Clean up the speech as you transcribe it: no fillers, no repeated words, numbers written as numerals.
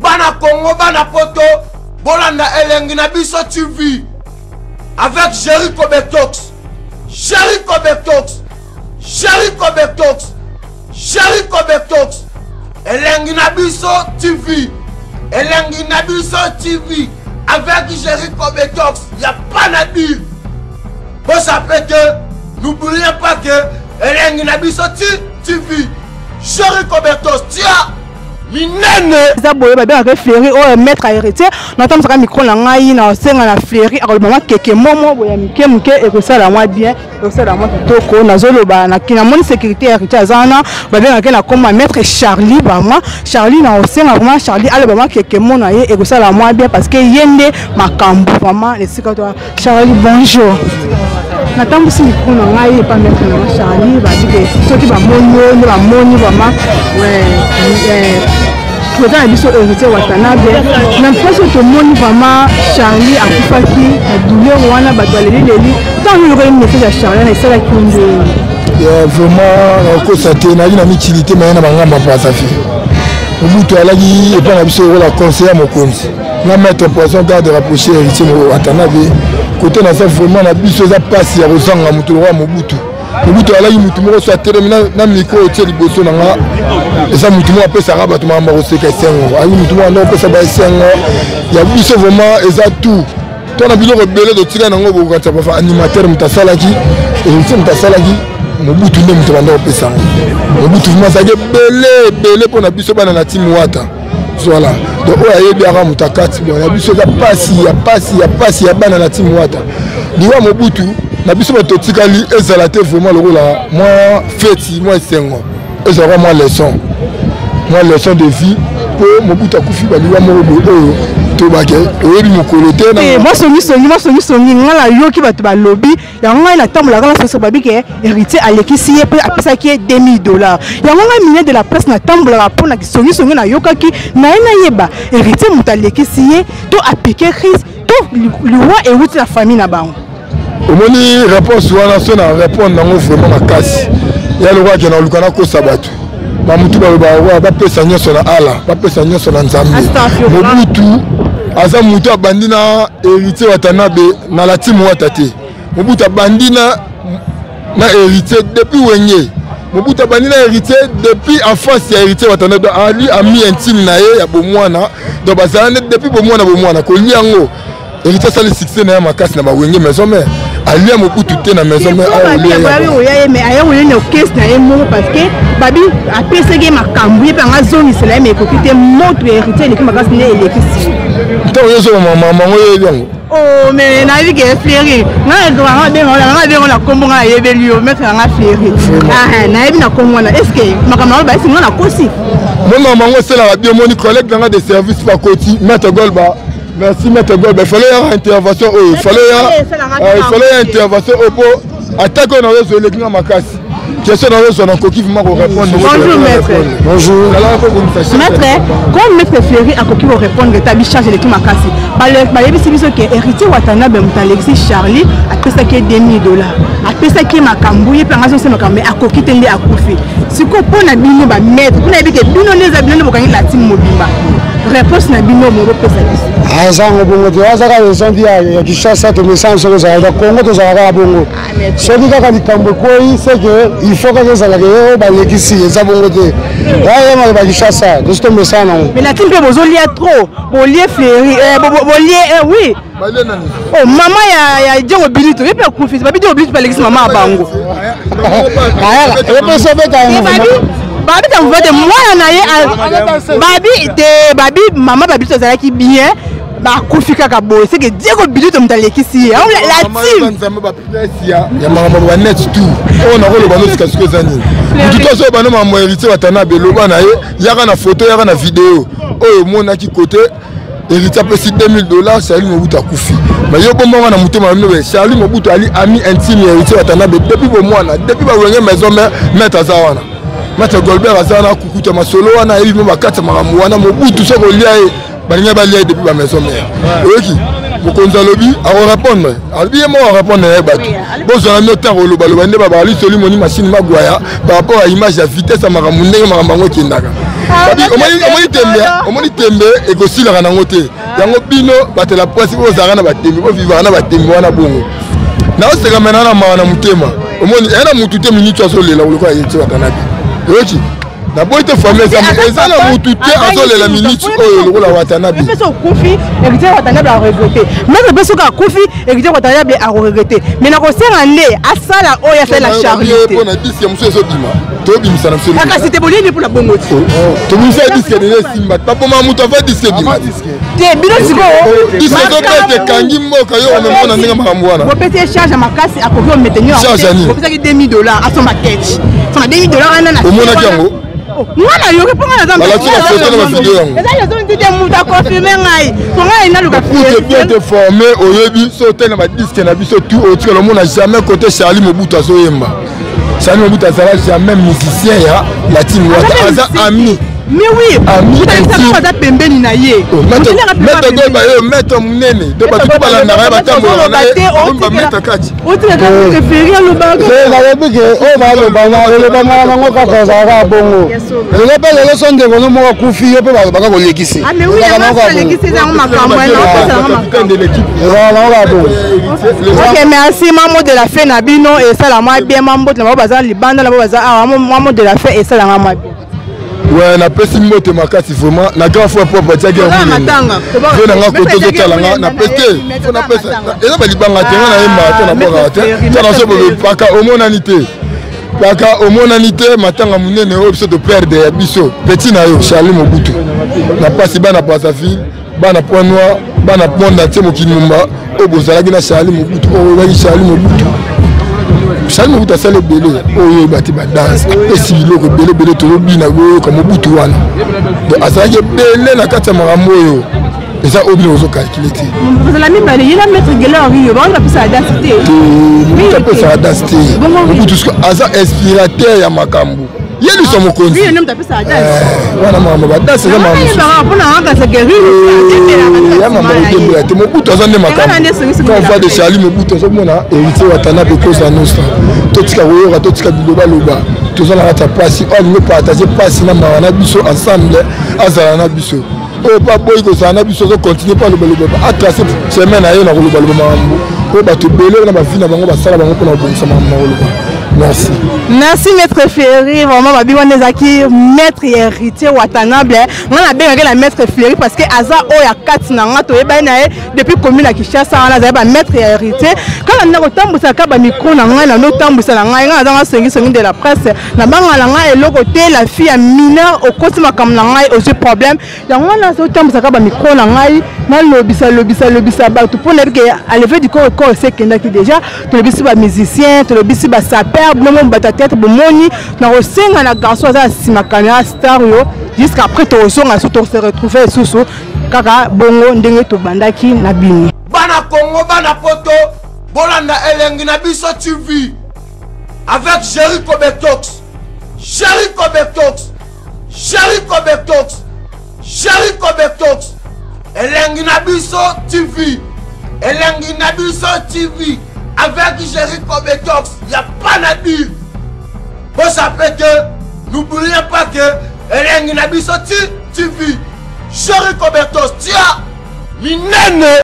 Bana Congo, Bana Poto, Bolanda Elengi na biso TV avec Jericho Betox. Jericho Betox. Jericho Betox. Jericho Betox. Elengi na biso TV. Elengi na biso TV avec Jericho Betox. Il a pas à dire. Vous savez que n'oubliez pas que Elengi na biso TV. Jericho Betox. Tiens. Ça boye ba bien fléri o maître héritier n'entend ça micro na ngai na senga na fléri a maman keke momo boya mike mike et que ça la moi bien et ça la moi toko na zolo ba na kina mon sécurité héritier azana ba bien na comme maître Charlie ba moi Charlie na senga vraiment Charlie ale ba moi keke mona et que ça la moi bien parce que yende makambu vraiment les sikoto Charlie bonjour Natamba si micro na ngai pas maître na Charlie ba dit que ceux qui va moni vraiment ouais vous avez vu ce héritier Watanabe. N'importe que tout le monde vraiment Charlie a fait qui a douleur ou on a battu les lits. Tant qu'il y aurait une message à Charlie, c'est là qu'il y a vraiment constaté une utilité mais on a pas ça fait. Au bout de la vie, et pas la conseiller à mon compte. On mettre en poisson garde rapprocher héritier Watanabe. Côté na ça vraiment na biso za passe ya rozanga mutulwa mobutu. Mobutu ala yi mutu mo so termina na micro tie liboso na nga. Esa mutu mo apesa ka batu mamba oseka sengo. Ayi mutu mo na pesa ba sengo. Ya biso vraiment eza tout. Tona biloko belé de tika na ngo boka tsa ba animateur mutasalaki. Et mutasalaki mobutu ne mutu banda opesa. Mobutu vraiment ça belé pour na biso bana na timu wata. Voilà. Donc on a eu bien à mutakati. On a biso za pasi ya bana na timu wata. Diwa mobutu na biso batotikali ezalate vraiment le rôle là moi feti moi sengo ezara moi leçon de vie pour mobutu akufi baliwa moko oyo to bake oyebi mokolote na moi songi ngala yoki bato ba lobby ya ngai na tambola kala so babi ke héritier alekisi ye pe apesa ki $2000 ya ngai mine de la presse na tambola pour na songi na yokaki na yeba héritier mutalekisi ye to apike crise to liwa et route la famille na bango. Omoni réponse wana so na répondre nango vraiment makasi ya le roi qui na lukana ko sabatu ba mutu ba pesa nyoso na ala ba pesa nyoso na nzambe mobutu aza mutu abandina héritier Watanabe na la timu watate mobutu abandina na héritier depuis wenye mobutu abandina héritier depuis enfance ya héritier Watanabe ali ami intime na ye ya bomwana donc bazana depuis bomwana ko liango héritier ça le succès na makasi na ba wenge maison mère ali a mobutu te na maison mais ayo ne caisse na emo parce que babi a pesege makambu pe nga zone isela me kokite moto héritier ne kimakasi ne elekisi to yeso mama ngoye yango oh mais na vie que fléri nga droit nga la kombo nga yebeli yo mettre nga fléri na yebi na kombo na est-ce que makambo ba singa na kosi mon maman c'est la bien mon collègue dans des services pas côté maître Golba. Merci Maître Gold. Il fallait une intervention. Il fallait une intervention pour attaquer dans les élections Makassi. Question dans les zones qui vont répondre. Bonjour Maître. Bonjour. Maître, quand Maître Fléry a qui va répondre de ta biche élections Makassi. Balébi c'est biso que héritier Watanabe Mutalexi Charlie a payé ça qui $2000. A payé ça qui makambu, puis en c'est makambu a coquille tende a koufi. Si qu'on peut na bino ba maître, on a dit que bino les abinons bokani la team mobimba. Réponse na bino mo repesa biso. Ah ça on bongo tu as ça quand on dit ya Kinshasa to message sur ça da Congo to ça ka bongo. Ce qui ka likambo koi c'est que il faut que ça la que ba lekisi ça bongo te. Ya ma ba Kinshasa, de ce message non. Mais la team pe bozo lié trop. Bo lié Fléry lié oui. Oh maman ya Diongo Bilito, il peut confier. Babi Diongo Bilito ba lekisi maman bango. Ah, il peut sauver quand même. Babi quand vous faites moi na ye babi maman babi to zala ki bien ba kufika ka boy c'est que Diongo Bilito mutalekisi la team nzambe ba pisia ya mama ba net tout on a rolo bano sika siko zani tout so bano mama héritier Watanabe loba na ye yaka na photo yaka na vidéo oyo mona ki côté héritier pesi $2000 Charlie Mobutu akufi mais yo bomba na mutema mino Charlie Mobutu ali ami intime héritier Watanabe depuis bomwana depuis ba wenge maison maître azawana Maître Goldberg azana kukuta masolo wana hivi bakata maramu wana Mobutu soko lia balinga balia depuis ba maison mère oki mokonzi alobi akorépondre alobi ye moko arépondre na ye bato bozala notare olobaloba nde babali soli moni machine magwaya par rapport à image ya vitesse ya makambo ndenge makambo yango ekendaka omoni tembe ekosilaka nango te yango bino bato la presse bozalaka na batembe bovivaka na batembe wana bongo naoseka mena na mawa na motema omoni eye na mutu te miniti azolela koloko ayeti watanabi oyoki naboyi te famille eza na mutu te azolela miniti oyo lokola watanabi mpe okufi héritier watanabi aregrete meme mpe soki akufi héritier watanabi akoregrete mais nakosenga nde asala oyo asala charité mpona diske mosusu ezobima tobimisa na biso kasi te bolini mpona bongo te tobimisa diske dele esimba baboma moto ava diske bima te bino sikoyo diske ezopete ekangi mboka yo omemona ndenge makambo wana bopesi echarge makasi akoki ometenir bopesaki $2000 asomba keche soma $2000 wana na omonaki yango mwana yoki mpo nga balaki na foto na bavideo yango eza yozondite mutu akonfirme ngai po ngai naluka pour bien te former oyebi so te na badiske na biso tu otikala omona jamais côté Charlie Mobutu azoyemba Charlie Mobutu azala jamais musicien ya latine wata aza ami mais oui utanisa aza pembeni na ye maître munene to bato to balandaka ye batambolaka na ye bamaître kati nalobi ke oyo balobana elobanga nango kaka ezalaka bongo lelo mpe lelo so ndeko no moko akufi yo mpe balobaka kolekisi ok merci mamo de la fin na bino esalama bien mambote na bango baza libanda na bango baza awa mamo de la fin esalanga mwa bien. Ouais, na pesi mbote makasi vraiment na grand fois propre tiaki ya matanga je na nga koto zotalanga na peste fo na pesa eza balibanga te na yemba te na boka te tana so bobe paka omonani te paka omonani te matanga munene oyo biso to perdre ya biso petit na yo Charlie Mobutu na pasi bana Brazzaville bana Point Noir bana Ponda te mokinumba oyo bozalaki na Charlie Mobutu oyo oyaki Charlie Mobutu Charlie Mobutu asala ebele oyo bati badanse apesi biloko ebele tolobina koyoka Mobutu wana donc azalaki ebele na kati ya makambo oyo eza oyo bino ozokalkule te Mobutu apesaka danse te Mobutu aza inspirateur ya makambo ye liso mokonzi wana makambo badanse eza makambo te Mobutu aza nde makambo quand on voit de Charlie Mobutu ozomona héritier watanabe koza nostra totika koyoka totika bilobaloba toza na kati ya pasi oyo alingi partage pasi na mawa na biso ensemble azala na biso oyo mpa boyi kozala na biso ozocontinue mpa lobaloba atrace chemin na ye na kolobaloba makambo oyo bato ebele na bavi na bango basala bango mpona kobongisa makambo na koloba. Merci. Merci maître Ferry, vraiment ma biwa nezaki maître héritier Watanabe. On a bien la maître Ferry parce que Aza Oya Katina to ebana depuis commune à Kinshasa on a ba maître héritier. Quand on a otambusa ka ba micro na ngai na otambusa na ngai na dans sengi de la presse na banga la ngai eloko te la fille mineure au kosima comme na ngai au problème. Ya on a otambusa ka ba micro na ngai na lobisa ba tout pour ne que à lever du corps c'est qui déjà to lobisi ba musicien to lobisi ba sapeur bon bata tête bomoni na osenga na garçon za simakana star yo jusqu'après to osonga so to se retrouver susu kaka bongo ndenge to bandaki na bini bana Congo bana poto bolanda elengi na biso TV avec Jericho Betox elengi na biso TV avec Jericho Betox, il n'y a pas de dire. Vous savez que, n'oubliez pas que, elle est une TV. Jericho Betox, tiens, minene.